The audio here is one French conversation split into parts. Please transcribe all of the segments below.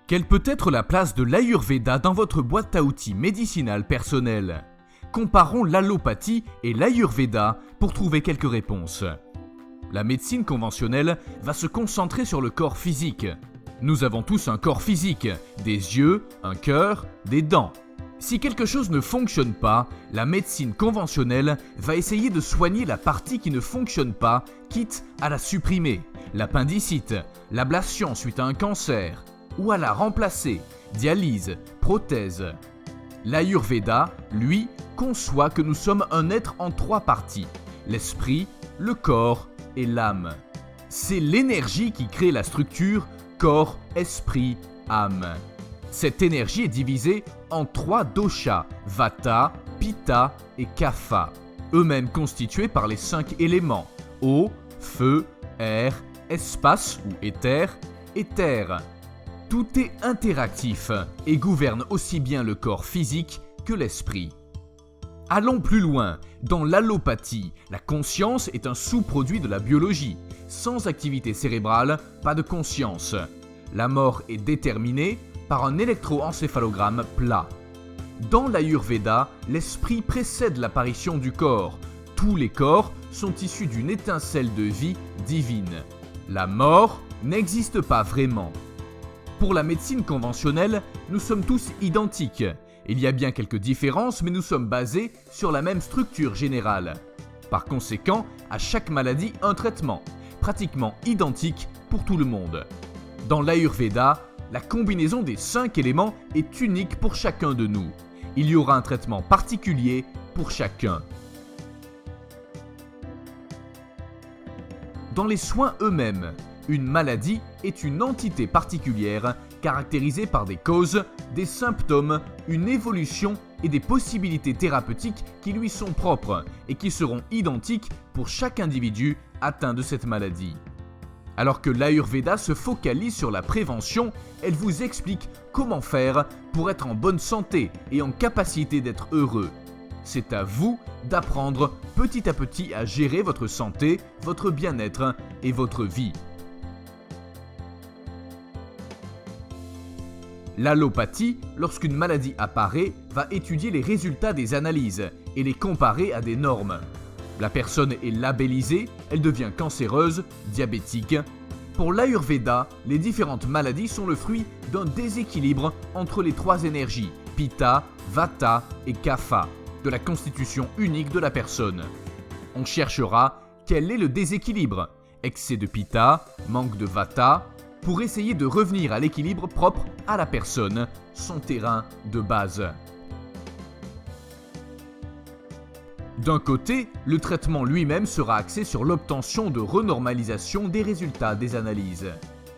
Quelle peut être la place de l'Ayurveda dans votre boîte à outils médicinale personnelle ? Comparons l'allopathie et l'Ayurveda pour trouver quelques réponses. La médecine conventionnelle va se concentrer sur le corps physique. Nous avons tous un corps physique, des yeux, un cœur, des dents. Si quelque chose ne fonctionne pas, la médecine conventionnelle va essayer de soigner la partie qui ne fonctionne pas, quitte à la supprimer, l'appendicite, l'ablation suite à un cancer, ou à la remplacer, dialyse, prothèse. L'Ayurveda, lui, conçoit que nous sommes un être en 3 parties, l'esprit, le corps et l'âme. C'est l'énergie qui crée la structure corps, esprit, âme. Cette énergie est divisée en 3 doshas, Vata, Pitta et Kapha, eux-mêmes constitués par les 5 éléments, eau, feu, air, espace ou éther, et terre. Tout est interactif et gouverne aussi bien le corps physique que l'esprit. Allons plus loin. Dans l'allopathie, la conscience est un sous-produit de la biologie. Sans activité cérébrale, pas de conscience. La mort est déterminée par un électroencéphalogramme plat. Dans l'Ayurveda, l'esprit précède l'apparition du corps. Tous les corps sont issus d'une étincelle de vie divine. La mort n'existe pas vraiment. Pour la médecine conventionnelle, nous sommes tous identiques. Il y a bien quelques différences, mais nous sommes basés sur la même structure générale. Par conséquent, à chaque maladie, un traitement, pratiquement identique pour tout le monde. Dans l'Ayurveda, la combinaison des 5 éléments est unique pour chacun de nous. Il y aura un traitement particulier pour chacun. Dans les soins eux-mêmes, une maladie est une entité particulière caractérisée par des causes, des symptômes, une évolution et des possibilités thérapeutiques qui lui sont propres et qui seront identiques pour chaque individu atteint de cette maladie. Alors que l'Ayurveda se focalise sur la prévention, elle vous explique comment faire pour être en bonne santé et en capacité d'être heureux. C'est à vous d'apprendre petit à petit à gérer votre santé, votre bien-être et votre vie. L'allopathie, lorsqu'une maladie apparaît, va étudier les résultats des analyses et les comparer à des normes. La personne est labellisée, elle devient cancéreuse, diabétique. Pour l'Ayurveda, les différentes maladies sont le fruit d'un déséquilibre entre les 3 énergies, Pitta, Vata et Kapha, de la constitution unique de la personne. On cherchera quel est le déséquilibre, excès de Pitta, manque de Vata, pour essayer de revenir à l'équilibre propre à la personne, son terrain de base. D'un côté, le traitement lui-même sera axé sur l'obtention de renormalisation des résultats des analyses.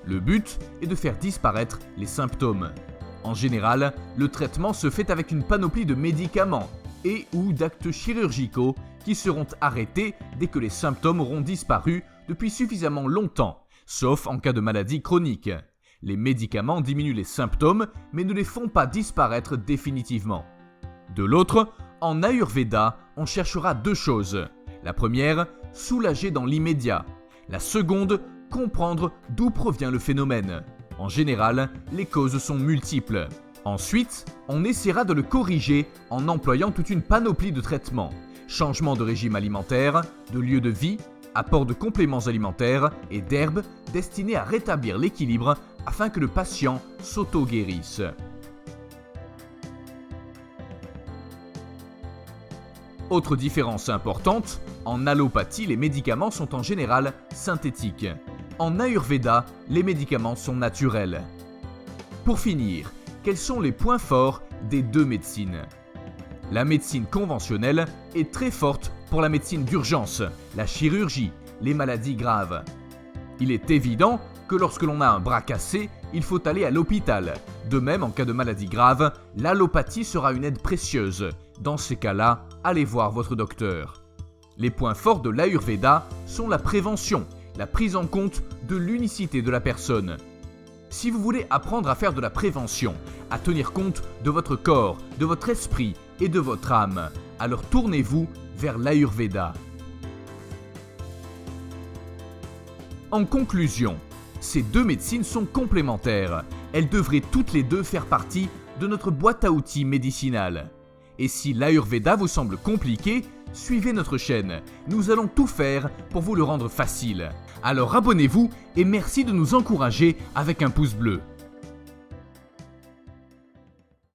Le but est de faire disparaître les symptômes. En général, le traitement se fait avec une panoplie de médicaments et ou d'actes chirurgicaux qui seront arrêtés dès que les symptômes auront disparu depuis suffisamment longtemps, sauf en cas de maladie chronique. Les médicaments diminuent les symptômes mais ne les font pas disparaître définitivement. De l'autre, en Ayurveda, on cherchera 2 choses. La première, soulager dans l'immédiat. La seconde, comprendre d'où provient le phénomène. En général, les causes sont multiples. Ensuite, on essaiera de le corriger en employant toute une panoplie de traitements. Changement de régime alimentaire, de lieu de vie, apport de compléments alimentaires et d'herbes destinés à rétablir l'équilibre afin que le patient s'auto-guérisse. Autre différence importante, en allopathie, les médicaments sont en général synthétiques. En Ayurveda, les médicaments sont naturels. Pour finir, quels sont les points forts des 2 médecines ? La médecine conventionnelle est très forte pour la médecine d'urgence, la chirurgie, les maladies graves. Il est évident que lorsque l'on a un bras cassé, il faut aller à l'hôpital. De même, en cas de maladie grave, l'allopathie sera une aide précieuse. Dans ces cas-là, allez voir votre docteur. Les points forts de l'Ayurveda sont la prévention, la prise en compte de l'unicité de la personne. Si vous voulez apprendre à faire de la prévention, à tenir compte de votre corps, de votre esprit et de votre âme, alors tournez-vous vers l'Ayurveda. En conclusion, ces 2 médecines sont complémentaires. elles devraient toutes les deux faire partie de notre boîte à outils médicinale. Et si l'Ayurveda vous semble compliqué, suivez notre chaîne. Nous allons tout faire pour vous le rendre facile. Alors abonnez-vous et merci de nous encourager avec un pouce bleu.